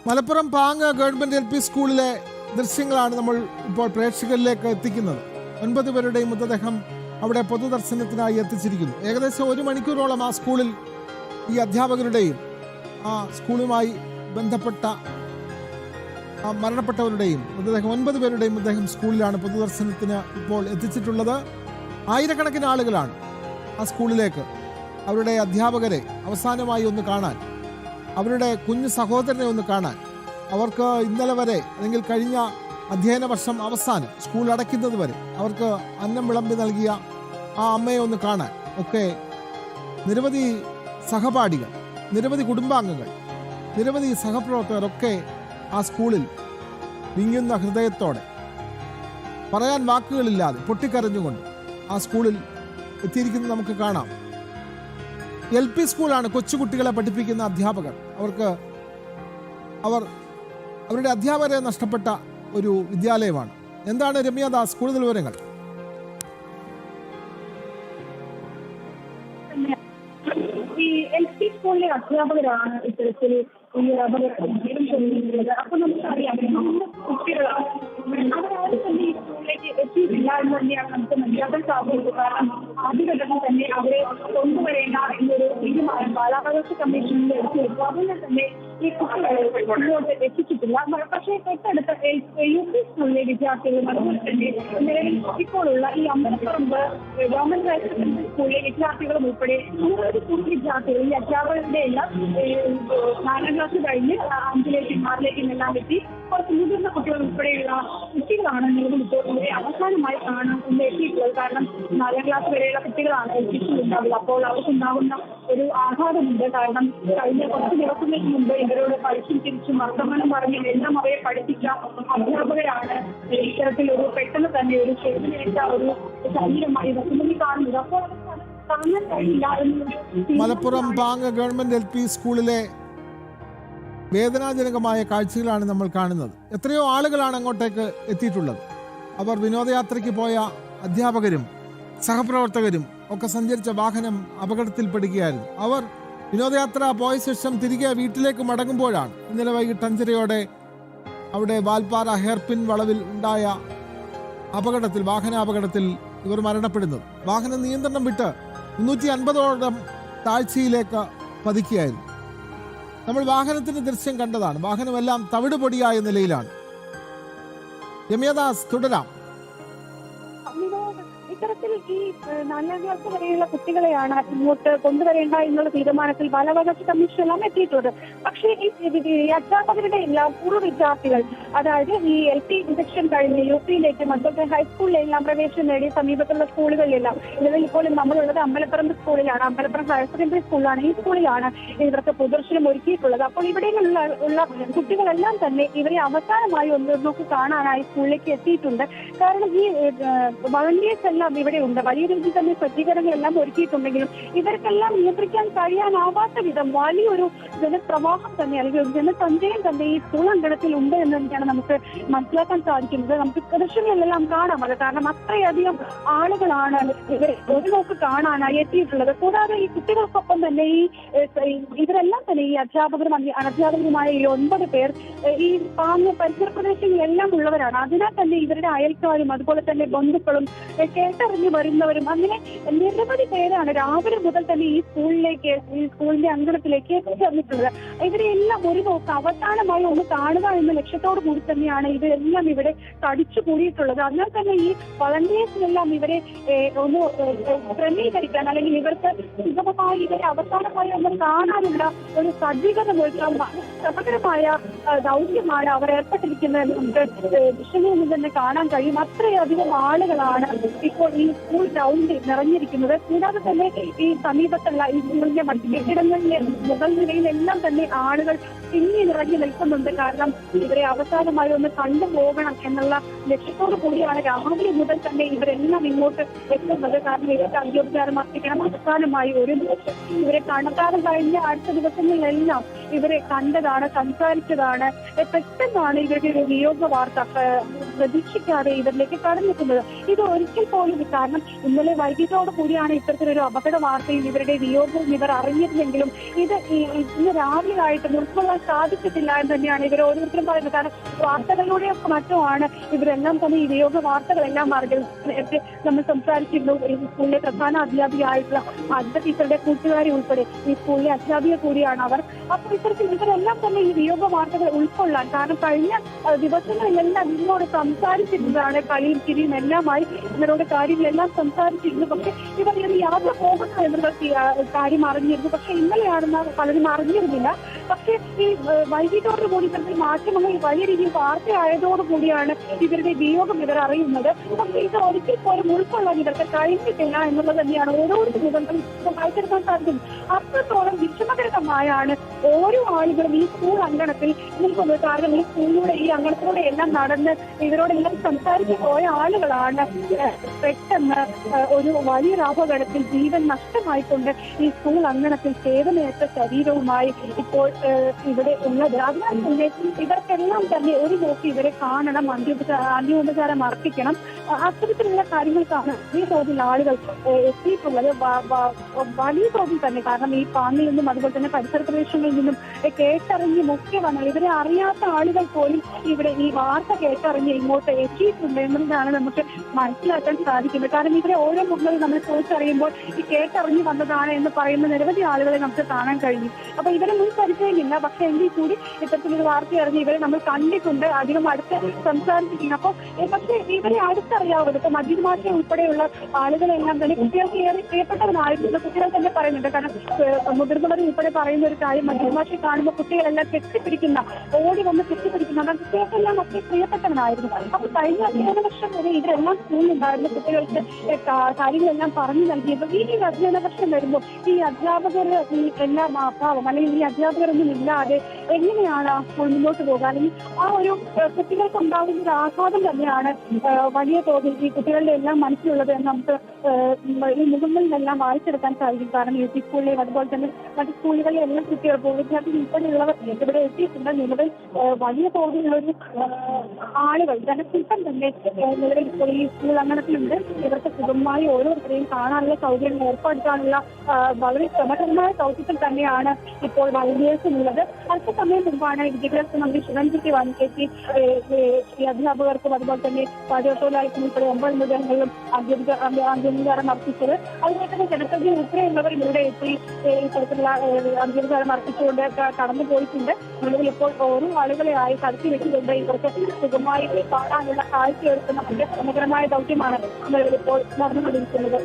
Malappuram പാങ്ങ് government LP സ്കൂളിലെ ദൃശ്യങ്ങളാണ് നമ്മൾ ഇപ്പോൾ പ്രേക്ഷകരിലേക്ക് എത്തിക്കുന്നത്. 9 പേരുടെയും മൃതദേഹം അവിടെ പൊതുദർശനത്തിനായി എത്തിച്ചിരിക്കുന്നു. ഏകദേശം 1 മണിക്കൂറോളം ആ സ്കൂളിൽ ഈ അധ്യാപകരുടെയും ആ സ്കൂളുമായി ബന്ധപ്പെട്ട മരണപ്പെട്ടവരുടെയും മൃതദേഹം 9 പേരുടെയും മൃതദേഹം സ്കൂളിലാണ് പൊതുദർശനത്തിന് ഇപ്പോൾ എത്തിച്ചിട്ടുള്ളത്. ആയിരക്കണക്കിന് ആളുകളാണ് ആ സ്കൂളിലേക്ക് അവരുടെ അധ്യാപകരെ അവസാനമായി ഒന്ന് കാണാൻ, അവരുടെ കുഞ്ഞു സഹോദരനെ ഒന്ന് കാണാൻ, അവർക്ക് ഇന്നലെ വരെ അല്ലെങ്കിൽ കഴിഞ്ഞ അധ്യയന വർഷം അവസാനം സ്കൂൾ അടയ്ക്കുന്നത് വരെ അവർക്ക് അന്നം വിളമ്പി നൽകിയ ആ അമ്മയെ ഒന്ന് കാണാൻ ഒക്കെ നിരവധി സഹപാഠികൾ, നിരവധി കുടുംബാംഗങ്ങൾ, നിരവധി സഹപ്രവർത്തകരൊക്കെ ആ സ്കൂളിൽ വിങ്ങുന്ന ഹൃദയത്തോടെ, പറയാൻ വാക്കുകളില്ലാതെ പൊട്ടിക്കരഞ്ഞുകൊണ്ട് ആ സ്കൂളിൽ എത്തിയിരിക്കുന്നത് നമുക്ക് കാണാം. LP സ്കൂളാണ്. കൊച്ചുകുട്ടികളെ പഠിപ്പിക്കുന്ന അധ്യാപകർ, അവരുടെ അധ്യാപകരെ നഷ്ടപ്പെട്ട ഒരു വിദ്യാലയമാണ്. എന്താണ് രമ്യദാസ് കൂടുതൽ വിവരങ്ങൾ? ഈ LP സ്കൂളിലെ അധ്യാപകരാണ് ഇത്തരത്തിൽ ഈ അപകടം ചെയ്യുന്നത്. അപ്പൊ നമുക്കറിയാം കുട്ടികൾ അവരാരും തന്നെ ഈ സ്കൂളിലേക്ക് എത്തിയിട്ടില്ല എന്ന് തന്നെയാണ് നമുക്ക് മനസ്സിലാക്കാൻ സാധിക്കുന്നത്. കാരണം ആദ്യഘട്ടത്തിൽ തന്നെ അവരെ കൊണ്ടുവരേണ്ട എന്നൊരു തീരുമാനം ബാലാവകാശ കമ്മീഷനിൽ എടുത്തിരുന്നു. അതുകൊണ്ട് തന്നെ ഈ കുട്ടികളെ മുന്നോട്ട് എത്തിച്ചിട്ടില്ല. പക്ഷേ തൊട്ടടുത്ത UP സ്കൂളിലെ വിദ്യാർത്ഥികളും അതുപോലെ തന്നെ നിലവിൽ ഇപ്പോഴുള്ള ഈ അമ്പലപ്പറമ്പ് ഗവൺമെന്റ് ഹയർ സെക്കൻഡറി സ്കൂളിലെ വിദ്യാർത്ഥികളും ഉൾപ്പെടെ 100 സ്കൂൾ വിദ്യാർത്ഥികൾ ഈ അധ്യാപകരുടെ എല്ലാം 4ാം ക്ലാസ് കഴിഞ്ഞ് 5ലേക്കും 6ലേക്കും എല്ലാം എത്തി കുറച്ച് മുതിർന്ന കുട്ടികൾ ഉൾപ്പെടെയുള്ള കുട്ടികളാണ് നിലവിൽ ഇപ്പോൾ ഇവരെ അവസാനമായി കാണാൻ എത്തിയിട്ടുള്ളത്. കാരണം 4ാം ക്ലാസ് വരെയുള്ള കുട്ടികളാണ് ഉണ്ടാവുക. അപ്പോൾ അവർക്കുണ്ടാകുന്ന ഒരു ആഘാതമുണ്ട്. കാരണം കഴിഞ്ഞ കുറച്ച് ദിവസങ്ങൾക്ക് മുമ്പ് ഇവരോട് പഠിച്ചും തിരിച്ചും വർത്തമാനം പറഞ്ഞ് എല്ലാം അവരെ പഠിപ്പിച്ച അധ്യാപകരാണ് ഇത്തരത്തിലൊരു പെട്ടെന്ന് തന്നെ ഒരു ക്ഷേത്രമേറ്റ ഒരു ശരീരമായി മുന്നിൽ കാണുന്നത്. അപ്പോൾ കാണാൻ കഴിയില്ല എന്നൊരു മലപ്പുറം പാങ്ങ് ഗവൺമെന്റ് LP സ്കൂളിലെ വേദനാജനകമായ കാഴ്ചകളാണ് നമ്മൾ കാണുന്നത്. എത്രയോ ആളുകളാണ് അങ്ങോട്ടേക്ക് എത്തിയിട്ടുള്ളത്. അവർ വിനോദയാത്രയ്ക്ക് പോയ അധ്യാപകരും സഹപ്രവർത്തകരും ഒക്കെ സഞ്ചരിച്ച വാഹനം അപകടത്തിൽപ്പെടുകയായിരുന്നു. അവർ വിനോദയാത്ര പോയ ശേഷം തിരികെ വീട്ടിലേക്ക് മടങ്ങുമ്പോഴാണ് ഇന്നലെ വൈകിട്ട് 5:30 അവിടെ വാൽപ്പാറ ഹെയർപിൻ വളവിൽ ഉണ്ടായ അപകടത്തിൽ, വാഹനാപകടത്തിൽ ഇവർ മരണപ്പെടുന്നത്. വാഹനം നിയന്ത്രണം വിട്ട് 350ഓളം താഴ്ചയിലേക്ക് പതിക്കുകയായിരുന്നു. നമ്മൾ വാഹനത്തിന്റെ ദൃശ്യം കണ്ടതാണ്. വാഹനമെല്ലാം തവിട് പൊടിയായ നിലയിലാണ്. രമ്യദാസ് തുടരാം. ഇത്തരത്തിൽ ഈ 4ാം ക്ലാസ് വരെയുള്ള കുട്ടികളെയാണ് ഇങ്ങോട്ട് കൊണ്ടുവരേണ്ട എന്നുള്ള തീരുമാനത്തിൽ ബാലാവകാശ കമ്മീഷൻ എല്ലാം എത്തിയിട്ടുണ്ട്. പക്ഷേ ഈ അധ്യാപകരുടെ എല്ലാം പൂർവ്വ വിദ്യാർത്ഥികൾ, അതായത് ഈ LP സെക്ഷൻ കഴിഞ്ഞ് UPയിലേക്കും അതുപോലെ ഹൈസ്കൂളിലെല്ലാം പ്രവേശനം നേടിയ സമീപത്തുള്ള സ്കൂളുകളിലെല്ലാം, ഇതിൽ ഇപ്പോൾ നമ്മളുള്ളത് അമ്പലപ്പറമ്പ് സ്കൂളിലാണ്, അമ്പലപ്പുറം ഹയർ സെക്കൻഡറി സ്കൂളാണ്. ഈ സ്കൂളിലാണ് ഇവർക്ക് പ്രദർശനം ഒരുക്കിയിട്ടുള്ളത്. അപ്പോൾ ഇവിടെയുള്ള കുട്ടികളെല്ലാം തന്നെ ഇവരെ അവസാനമായി ഒന്നൊക്കെ കാണാനായി സ്കൂളിലേക്ക് എത്തിയിട്ടുണ്ട്. കാരണം ഈ വളണ്ടിയേഴ്സ് എല്ലാം ഇവിടെ ഉണ്ട്. വലിയ രീതിയിൽ തന്നെ സജ്ജീകരണങ്ങളെല്ലാം ഒരുക്കിയിട്ടുണ്ടെങ്കിലും ഇവർക്കെല്ലാം നിയന്ത്രിക്കാൻ കഴിയാനാവാത്ത വിധം വലിയൊരു ജനപ്രവാഹം തന്നെ അല്ലെങ്കിൽ ഒരു ജനസഞ്ചയം തന്നെ ഈ സ്കൂൾ അങ്കണത്തിൽ ഉണ്ട് എന്ന് തന്നെയാണ് നമുക്ക് മനസ്സിലാക്കാൻ സാധിക്കുന്നത്. നമുക്ക് ദൃശ്യങ്ങളിലെല്ലാം കാണാം അത്. കാരണം അത്രയധികം ആളുകളാണ് ഇവരെ ഒരു നോക്ക് കാണാനായി എത്തിയിട്ടുള്ളത്. കൂടാതെ ഈ കുട്ടികൾക്കൊപ്പം തന്നെ ഇവരെല്ലാം തന്നെ ഈ അധ്യാപകരും അനധ്യാപകരുമായ ഈ 9 പേർ ഈ പാങ്ങ് പരിസര പ്രദേശങ്ങളിലെല്ലാം ഉള്ളവരാണ്. അതിനാൽ തന്നെ ഇവരുടെ അയൽക്കാരും അതുപോലെ തന്നെ ബന്ധുക്കളും കേട്ടറിഞ്ഞു വരുന്നവരും അങ്ങനെ നിരവധി പേരാണ് രാവിലെ മുതൽ തന്നെ ഈ സ്കൂളിന്റെ അങ്കണത്തിലേക്ക് എത്തിച്ചേർന്നിട്ടുള്ളത്. ഇവരെല്ലാം ഒരു നോക്ക് അവസാനമായി ഒന്ന് കാണുക എന്ന ലക്ഷ്യത്തോടു കൂടി തന്നെയാണ് ഇവരെല്ലാം ഇവിടെ തടിച്ചു കൂടിയിട്ടുള്ളത്. അതിനാൽ തന്നെ ഈ വളണ്ടിയേഴ്സിനെല്ലാം ഇവരെ ഒന്ന് ക്രമീകരിക്കാൻ അല്ലെങ്കിൽ ഇവർക്ക് സുഗമമായി ഇവരെ അവസാനമായി ഒന്ന് കാണാനുള്ള ഒരു സജ്ജീകരണം ഒരുക്കാൻ ശ്രമകരമായ ദൗത്യമാണ് അവർ ഏർപ്പെട്ടിരിക്കുന്നത്. നമുക്ക് ദൃശ്യങ്ങളിൽ നിന്ന് തന്നെ കാണാൻ കഴിയും. അത്രയധികം ആളുകളാണ് ഇപ്പോൾ ഈ സ്കൂൾ ഗ്രൗണ്ടിൽ നിറഞ്ഞിരിക്കുന്നത്. കൂടാതെ തന്നെ ഈ സമീപത്തുള്ള ഈ സ്കൂളിന്റെ മറ്റ് കെട്ടിടങ്ങളിലെ മുകൾ നിലയിലെല്ലാം തന്നെ ആളുകൾ തിങ്ങി നിറഞ്ഞു നിൽക്കുന്നുണ്ട്. കാരണം ഇവരെ അവസാനമായി ഒന്ന് കണ്ടുപോകണം എന്നുള്ള ലക്ഷ്യത്തോടു കൂടിയാണ് രാവിലെ മുതൽ തന്നെ ഇവരെല്ലാം ഇങ്ങോട്ട് എത്തുന്നത്. കാരണം ഇവർക്ക് അന്ത്യോപചാരം അർപ്പിക്കണം. അവസാനമായി ഒരു ദിവസം ഇവരെ കണക്കാതെ കഴിഞ്ഞ അടുത്ത ദിവസങ്ങളിലെല്ലാം ഇവരെ കണ്ടതാണ്, സംസാരിച്ചതാണ്. പെട്ടെന്നാണ് ഇവരുടെ ഒരു വിയോഗ വാർത്ത പ്രതീക്ഷിക്കാതെ ഇവരിലേക്ക് കടന്നെത്തുന്നത്. ഇത് ഒരിക്കൽ പോലും, കാരണം ഇന്നലെ വൈകിട്ടോട് കൂടിയാണ് ഇത്തരത്തിലൊരു അപകട വാർത്തയും ഇവരുടെ വിയോഗവും ഇവർ അറിഞ്ഞിരുന്നെങ്കിലും ഇത് ഇന്ന് രാവിലെയായിട്ട് ഉൾക്കൊള്ളാൻ സാധിച്ചിട്ടില്ല എന്ന് തന്നെയാണ് ഇവർ ഓരോരുത്തരും പറയുന്നത്. കാരണം വാർത്തകളിലൂടെയൊക്കെ മറ്റുമാണ് ഇവരെല്ലാം തന്നെ ഈ വിയോഗ വാർത്തകളെല്ലാം അറിഞ്ഞത്. നേരത്തെ നമ്മൾ സംസാരിച്ചിരുന്നു, ഈ സ്കൂളിലെ പ്രധാന അധ്യാപികയായിട്ടുള്ള അദ്വ ടീച്ചറുടെ കൂട്ടുകാരി ഉൾപ്പെടെ ഈ സ്കൂളിലെ അധ്യാപിക കൂടിയാണ് അവർ. അപ്പോൾ ഇത്തരത്തിൽ ഇവരെല്ലാം തന്നെ ഈ വിയോഗ വാർത്തകൾ ഉൾക്കൊള്ളാൻ, കാരണം കഴിഞ്ഞ ദിവസങ്ങളിലെല്ലാം ഇവരോട് സംസാരിച്ചിരുന്നതാണ്, കളിയും ചിരിയും എല്ലാമായി ഇവരോട് കാര്യങ്ങളെല്ലാം സംസാരിച്ചിരുന്നു. പക്ഷെ ഇവർ യാത്ര പോകുന്നു എന്നുള്ള കാര്യം അറിഞ്ഞിരുന്നു. പക്ഷെ ഇന്നലെയാണെന്ന് പലരും അറിഞ്ഞിരുന്നില്ല. പക്ഷെ ഈ വൈകിട്ടോടുകൂടി ഇത്തരത്തിൽ മാറ്റങ്ങൾ വലിയ രീതിയിൽ വാർത്തയായതോടുകൂടിയാണ് ഇവരുടെ വിയോഗം ഇവർ അറിയുന്നത്. പക്ഷെ ഇത് ഒരിക്കൽ പോലും ഉൾക്കൊള്ളാൻ ഇവർക്ക് കഴിഞ്ഞിട്ടില്ല എന്നുള്ളത് തന്നെയാണ് ഓരോരുത്തരും വായിച്ചെടുക്കാൻ സാധിക്കും. അത്രത്തോളം വിഷമകരമായാണ് ഓരോ ആളുകളും ഈ സ്കൂൾ അങ്കണത്തിൽ നിൽക്കുന്നത്. കാരണം ഈ സ്കൂളിലൂടെ, ഈ അങ്കണത്തിലൂടെ എല്ലാം നടന്ന് ഇവരോടെല്ലാം സംസാരിച്ച് പോയ ആളുകളാണ് പെട്ടെന്ന് ഒരു വലിയൊരു അപകടത്തിൽ ജീവൻ നഷ്ടമായിക്കൊണ്ട് ഈ സ്കൂൾ അങ്കണത്തിൽ ചേതനയേറ്റ ശരീരവുമായി ഇപ്പോൾ ഇവിടെ ഉള്ളത്. അതിനാൽ തന്നെ ഇവർക്കെല്ലാം തന്നെ ഒരു നോക്കി ഇവരെ കാണണം, അന്ത്യോപചാരം അർപ്പിക്കണം. അത്തരത്തിലുള്ള കാര്യങ്ങൾക്കാണ് വലിയ തോതിൽ ആളുകൾ എത്തിയിട്ടുള്ളത്. വലിയ തോതിൽ തന്നെ, കാരണം ഈ പാങ്ങിൽ നിന്നും അതുപോലെ തന്നെ പരിസര പ്രദേശങ്ങളിൽ നിന്നും കേട്ടറിഞ്ഞ് മുഖ്യ വന്നാൽ ഇവരെ അറിയാത്ത ആളുകൾ പോലും ഇവിടെ ഈ വാർത്ത കേട്ടറിഞ്ഞ് ഇങ്ങോട്ട് എത്തിയിട്ടുണ്ട് എന്നതാണ് നമുക്ക് മനസ്സിലാക്കാൻ സാധിക്കുന്നത്. കാരണം ഇവരെ ഓരോ മുഖങ്ങളും നമ്മൾ ചോദിച്ചറിയുമ്പോൾ ഈ കേട്ടറിഞ്ഞ് വന്നതാണ് എന്ന് പറയുന്ന നിരവധി ആളുകളെ നമുക്ക് കാണാൻ കഴിയും. അപ്പൊ ഇവരെ മുൻ പരിചയമില്ല, പക്ഷെ എങ്കിൽ കൂടി ഇത്തരത്തിലൊരു വാർത്ത അറിഞ്ഞ് ഇവരെ നമ്മൾ കണ്ടിട്ടുണ്ട്, അധികം അടുത്ത് സംസാരിച്ചിട്ടുണ്ട്. അപ്പോൾ പക്ഷെ ഇവരെ അടുത്തറിയാവുന്നത് ഇപ്പൊ മജീദ് മാഷെ ഉൾപ്പെടെയുള്ള ആളുകളെല്ലാം തന്നെ കുട്ടികൾക്ക് ഏറെ പ്രിയപ്പെട്ടവരായിരുന്നു. കുട്ടികൾ തന്നെ പറയുന്നുണ്ട്. കാരണം മുതിർന്നവർ ഉൾപ്പെടെ പറയുന്ന ഒരു കാര്യം, മജീദ് മാഷെ കാണുമ്പോൾ കുട്ടികളെല്ലാം കെട്ടിപ്പിടിക്കുന്ന, ഓടി വന്ന് കെട്ടിപ്പിടിക്കുന്ന, കാരണം കുട്ടികൾക്കെല്ലാം ഒക്കെ പ്രിയപ്പെട്ടവനായിരുന്നു. അപ്പൊ കഴിഞ്ഞ 15 വർഷം വരെ ഇവരെല്ലാം സ്കൂളിലുണ്ടായിരുന്ന കുട്ടികൾക്ക് കാര്യങ്ങളെല്ലാം പറഞ്ഞു നൽകിയപ്പോൾ ഈ അധ്യയന വർഷം വരുമ്പോൾ ഈ അധ്യാപകർ ഈ എല്ലാം അഭാവം, അല്ലെങ്കിൽ ഈ അധ്യാപകരൊന്നും ഇല്ലാതെ എങ്ങനെയാണ് ആ സ്കൂൾ മുന്നോട്ട് പോകുക? അല്ലെങ്കിൽ ആ ഒരു കുട്ടികൾക്ക് ഉണ്ടാകുന്ന ഒരു ആഘാതം തന്നെയാണ് വലിയ തോതിൽ ഈ കുട്ടികളുടെ എല്ലാം മനസ്സിലുള്ളത് എന്ന് നമുക്ക് ഈ മുഖങ്ങളിലെല്ലാം വായിച്ചെടുക്കാൻ സാധിക്കും. കാരണം യു പി സ്കൂളിലെയും അതുപോലെ തന്നെ മറ്റ് സ്കൂളുകളിലെ എല്ലാ കുട്ടികൾ, വിദ്യാർത്ഥികൾ ഉൾപ്പെടെയുള്ളവർ ഇവിടെ എത്തിയിട്ടുണ്ട്. നിലവിൽ വലിയ തോതിലുള്ളൊരു ആളുകൾ, ജനക്കൂട്ടം തന്നെ നിലവിൽ ഇപ്പോൾ ഈ സ്കൂൾ അങ്കണത്തിലുണ്ട്. ഇവർക്ക് സുഗമമായി ഓരോരുത്തരെയും കാണാനുള്ള സൗകര്യം ഏർപ്പെടുത്താനുള്ള വളരെ ശ്രമകരമായ ദൗത്യത്തിൽ തന്നെയാണ് ഇപ്പോൾ വൈദ്യേഴ്സിനുള്ളത്. അല്പസമയം മുമ്പാണ് വിദ്യാഭ്യാസ മന്ത്രി ശിവൻകുട്ടി വാണിജ്യത്തി ഈ അധ്യാപകർക്കും അതുപോലെ തന്നെ പാചകത്തൊഴിലാളിക്കും ഉൾപ്പെടെ 9 മൃഗങ്ങളിലും അന്ത്യോപചാരം അർപ്പിച്ചത്. അതുപോലെ തന്നെ ജനപ്രതി ഉൾപ്പെടെയുള്ളവർ ഇവിടെ എത്തി ഇത്തരത്തിലുള്ള അന്ത്യോപചാരം അർപ്പിച്ചുകൊണ്ട് കടന്നു പോയിട്ടുണ്ട്. നിലവിൽ ഇപ്പോൾ ഓരോ ആളുകളെയായി കടത്തി വെച്ചുകൊണ്ട് ഇവർക്ക് സുഖമായി കാണാനുള്ള കാഴ്ചയൊരുക്കുന്ന വളരെ ശ്രമകരമായ ദൗത്യമാണ് നിലവിൽ ഇപ്പോൾ നടന്നുകൊണ്ടിരിക്കുന്നത്.